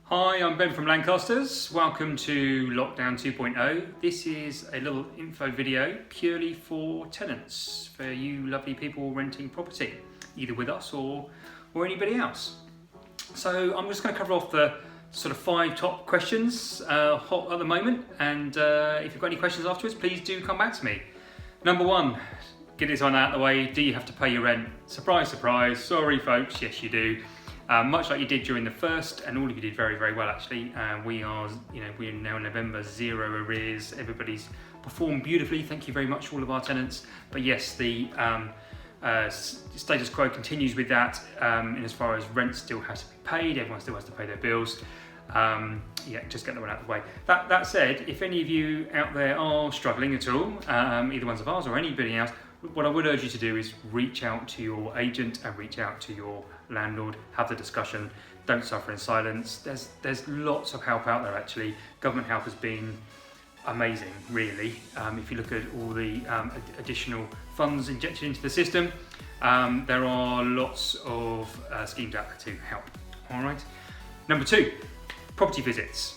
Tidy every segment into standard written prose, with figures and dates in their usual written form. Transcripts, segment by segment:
Hi, I'm Ben from Lancasters. Welcome to Lockdown 2.0. This is a little info video purely for tenants, for you lovely people renting property, either with us or anybody else. So I'm just going to cover off the sort of 5 top questions hot at the moment, and if you've got any questions afterwards, please do come back to me. Number 1, get this one out of the way. Do you have to pay your rent? Surprise, surprise. Sorry folks, yes you do. Much like you did during the first, and all of you did very, very well actually. We're now in November, 0 arrears. Everybody's performed beautifully. Thank you very much, all of our tenants. But yes, the status quo continues with that. In as far as rent still has to be paid, everyone still has to pay their bills. Just get that one out of the way. That said, if any of you out there are struggling at all, either ones of ours or anybody else, what I would urge you to do is reach out to your agent and reach out to your landlord, have the discussion, don't suffer in silence. There's lots of help out there actually. Government help has been amazing, really. If you look at all the additional funds injected into the system, there are lots of schemes out there to help. All right. Number 2, property visits.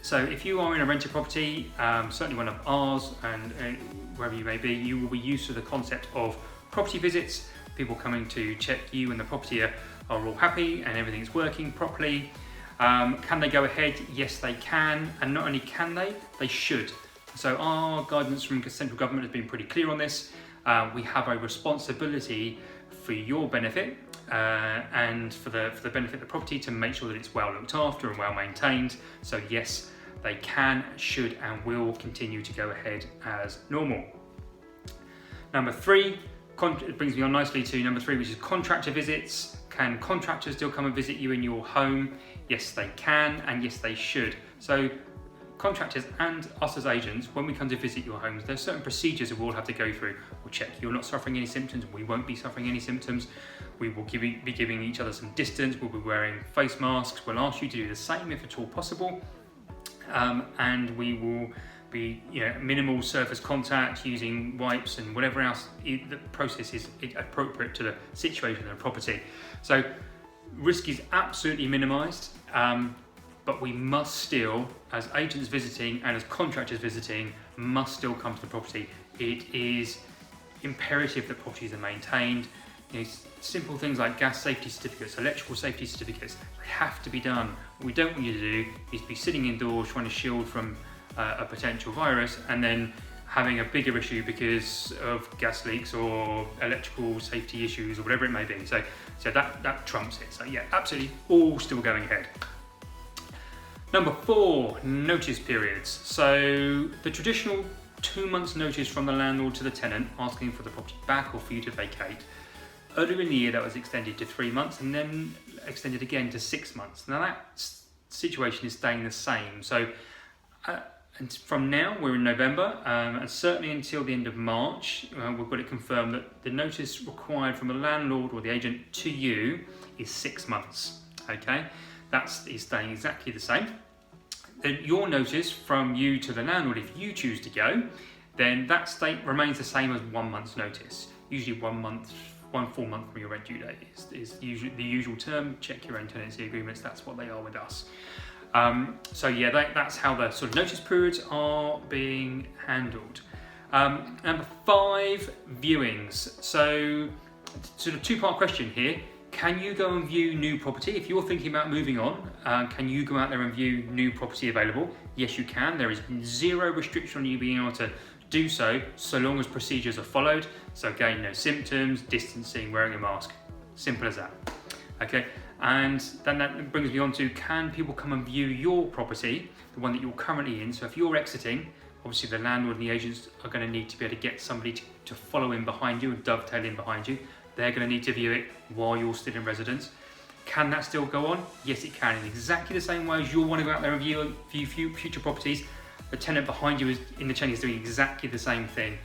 So if you are in a rented property, certainly one of ours and wherever you may be, you will be used to the concept of property visits, people coming to check you and the property are all happy and everything's working properly. Can they go ahead? Yes, they can. And not only can they should. So our guidance from the central government has been pretty clear on this. We have a responsibility for your benefit and for the benefit of the property to make sure that it's well looked after and well maintained. So yes, they can, should and will continue to go ahead as normal. Number 3, it brings me on nicely to number 3, which is contractor visits. Can contractors still come and visit you in your home? Yes, they can, and yes, they should. So contractors and us as agents, when we come to visit your homes, there's certain procedures that we'll have to go through. We'll check you're not suffering any symptoms, we won't be suffering any symptoms. We will be giving each other some distance, we'll be wearing face masks. We'll ask you to do the same if at all possible. And we will be minimal surface contact, using wipes and whatever else the process is appropriate to the situation of the property. So risk is absolutely minimised, but we must still, as agents visiting and as contractors visiting, must still come to the property. It is imperative that properties are maintained. Simple things like gas safety certificates, electrical safety certificates, they have to be done. What we don't want you to do is be sitting indoors trying to shield from a potential virus and then having a bigger issue because of gas leaks or electrical safety issues or whatever it may be. So that trumps it. So yeah, absolutely all still going ahead. Number 4, notice periods. So the traditional 2 months notice from the landlord to the tenant asking for the property back or for you to vacate. Earlier in the year that was extended to 3 months and then extended again to 6 months. Now that situation is staying the same. So and from now, we're in November, and certainly until the end of March, we've got it confirmed that the notice required from the landlord or the agent to you is 6 months. Okay, that is staying exactly the same. Then your notice from you to the landlord, if you choose to go, then that state remains the same as 1 month's notice. Usually 1 full month from your rent due date is usually the usual term. Check your own tenancy agreements, that's what they are with us. So yeah, that's how the sort of notice periods are being handled. Number 5, viewings. So sort of 2-part question here. Can you go and view new property? If you're thinking about moving on, can you go out there and view new property available? Yes, you can. There is 0 restriction on you being able to do so long as procedures are followed. So again, no symptoms, distancing, wearing a mask. Simple as that. Okay. And then that brings me on to, can people come and view your property, the one that you're currently in? So if you're exiting, obviously the landlord and the agents are going to need to be able to get somebody to follow in behind you and dovetail in behind you. They're going to need to view it while you're still in residence. Can that still go on? Yes, it can. In exactly the same way as you'll want to go out there and view future properties, the tenant behind you in the chain is doing exactly the same thing.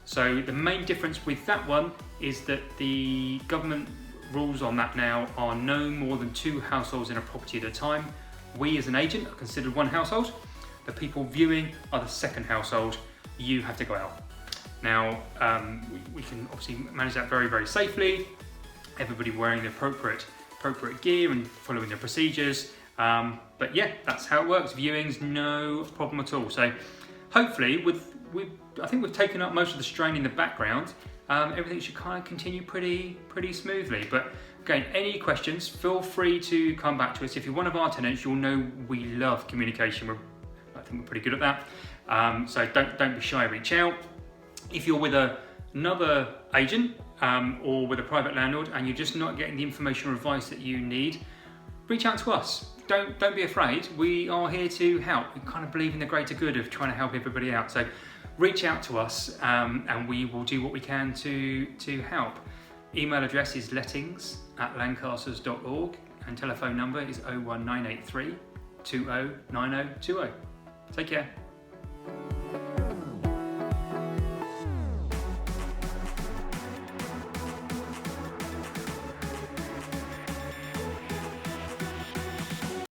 So the main difference with that one is that the government rules on that now are no more than 2 households in a property at a time. We as an agent are considered 1 household. The people viewing are the 2nd household. You have to go out. Now, we can obviously manage that very, very safely. Everybody wearing the appropriate gear and following the procedures. But yeah, that's how it works. Viewings, no problem at all. So hopefully, I think we've taken up most of the strain in the background. Everything should kind of continue pretty smoothly. But again, any questions, feel free to come back to us. If you're one of our tenants, you'll know we love communication. I think we're pretty good at that. So don't be shy, reach out. If you're with another agent or with a private landlord and you're just not getting the information or advice that you need, reach out to us. Don't be afraid. We are here to help. We kind of believe in the greater good of trying to help everybody out. So reach out to us and we will do what we can to help. Email address is lettings@lancasters.org and telephone number is 01983 209020. Take care.